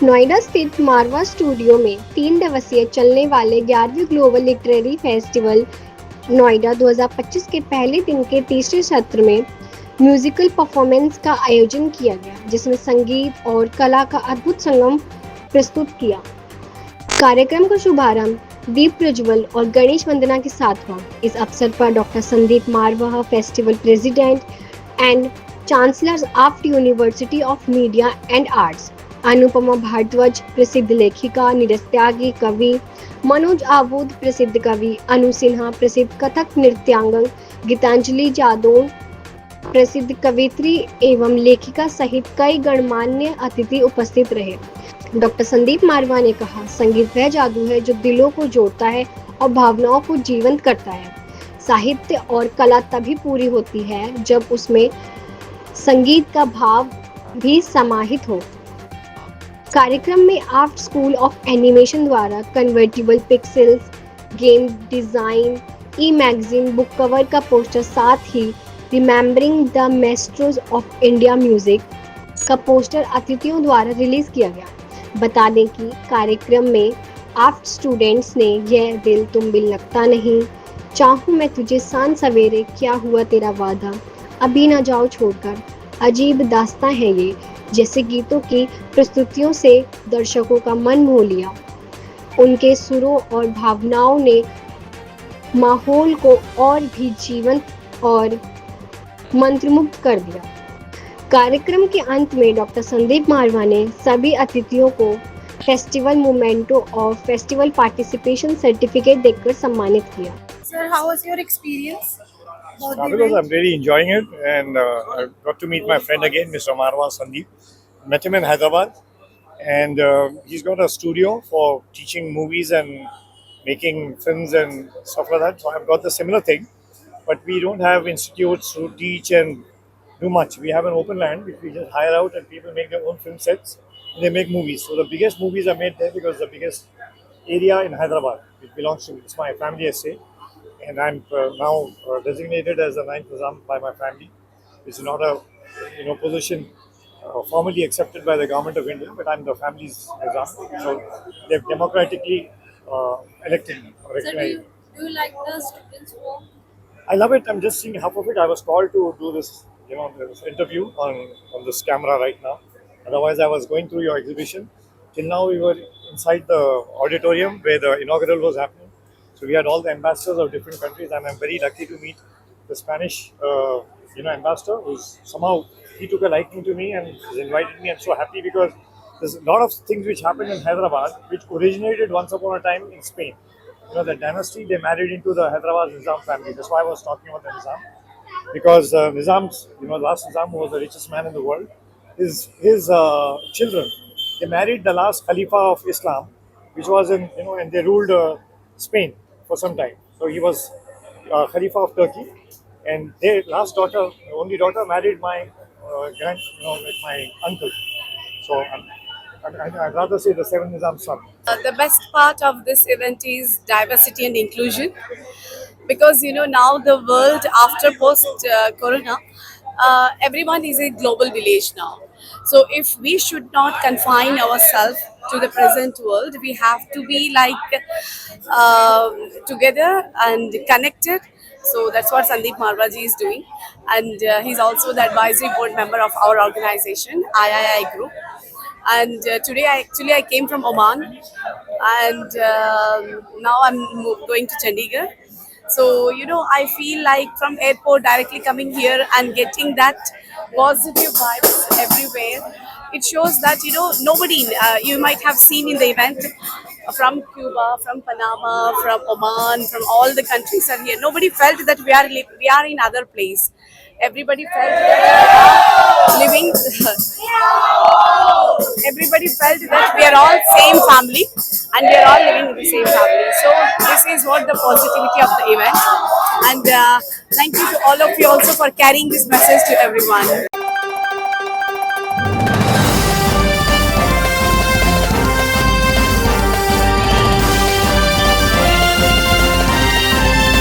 नोएडा स्थित मारवा स्टूडियो में 3 दिवसीय चलने वाले 11वीं ग्लोबल लिटरेरी फेस्टिवल नोएडा 2025 के पहले दिन के तीसरे सत्र में म्यूजिकल परफॉर्मेंस का आयोजन किया गया, जिसमें संगीत और कला का अद्भुत संगम प्रस्तुत किया। कार्यक्रम का शुभारंभ दीप प्रज्वल और गणेश वंदना के साथ हुआ। इस अवसर पर doctor Sandeep Marwah, festival president and chancellor of university of media and arts, Anupama Bhardwaj प्रसिद्ध लेखिका, निरस्त्यागी कवि, मनोज आबूद प्रसिद्ध कवि, अनु सिन्हा प्रसिद्ध कथक नृत्यांगन, गीतांजलि जादौन प्रसिद्ध कवित्री एवं लेखिका सहित कई गणमान्य अतिथि उपस्थित रहे। डॉक्टर संदीप मारवा ने कहा, संगीत वह जादू है जो दिलों को जोड़ता है और भावनाओं को जीवंत करता है। साहित्य और कला तभी पूरी होती है जब उसमें संगीत का भाव भी समाहित हो। कार्यक्रम में आर्ट स्कूल ऑफ एनिमेशन द्वारा convertible pixels, game design, e magazine book cover का पोस्टर, साथ ही remembering the maestros of India music का पोस्टर अतिथियों द्वारा रिलीज किया गया। बता दें कि कार्यक्रम में आर्ट स्टूडेंट्स ने यह दिल तुम बिन लगता नहीं, चाहूँ मैं तुझे सांझ सवेरे, क्या हुआ तेरा वादा, अभी ना जाओ छोड़कर, अजीब दास्तां है ये जैसे गीतों की प्रस्तुतियों से दर्शकों का मन मोह लिया। उनके सुरों और भावनाओं ने माहौल को और भी जीवंत और मंत्रमुग्ध कर दिया। कार्यक्रम के अंत में डॉक्टर संदीप मारवा ने सभी अतिथियों को फेस्टिवल मोमेंटो और फेस्टिवल पार्टिसिपेशन सर्टिफिकेट देकर सम्मानित किया। Sir, how was your experience? Fabulous. I'm really enjoying it, and I got to meet my friend again, Mr. Marwa Sandeep. Met him in Hyderabad, and he's got a studio for teaching movies and making films and stuff like that. So I've got the similar thing, but we don't have institutes to teach and do much. We have an open land which we just hire out, and people make their own film sets and they make movies. So the biggest movies are made there because the biggest area in Hyderabad, it belongs to me. It's my family estate. And I'm now designated as the ninth Nizam by my family. It's not a position formally accepted by the government of India, but I'm the family's Nizam. So they've democratically elected me. Or Sir, do you like the students' work? I love it. I'm just seeing half of it. I was called to do this, this interview on this camera right now. Otherwise, I was going through your exhibition. Till now, we were inside the auditorium where the inaugural was happening. So we had all the ambassadors of different countries, and I'm very lucky to meet the Spanish, ambassador, who's somehow he took a liking to me and has invited me. I'm so happy because there's a lot of things which happened in Hyderabad, which originated once upon a time in Spain. The dynasty, they married into the Hyderabad Nizam family. That's why I was talking about the Nizam, because Nizam's, last Nizam, who was the richest man in the world, his children, they married the last Khalifa of Islam, which was in, and they ruled Spain for some time. So he was Khalifa of Turkey, and their last daughter, only daughter, married my my uncle. So I'd rather say the seventh Nizam's son. The best part of this event is diversity and inclusion, because now the world after post Corona, everyone is a global village now. So if we should not confine ourselves to the present world, we have to be together and connected. So that's what Sandeep Marwaji is doing, and he's also the advisory board member of our organization, III Group. And today I came from Oman, and now I'm going to Chandigarh. So I feel like from airport directly coming here and getting that positive vibes everywhere. It shows that nobody, you might have seen in the event, from Cuba, from Panama, from Oman, from all the countries are here. Nobody felt that we are in other place. Everybody felt that we are living. Everybody felt that we are all same family and we are all living in the same family. So this is what the positivity of the event. And thank you to all of you also for carrying this message to everyone.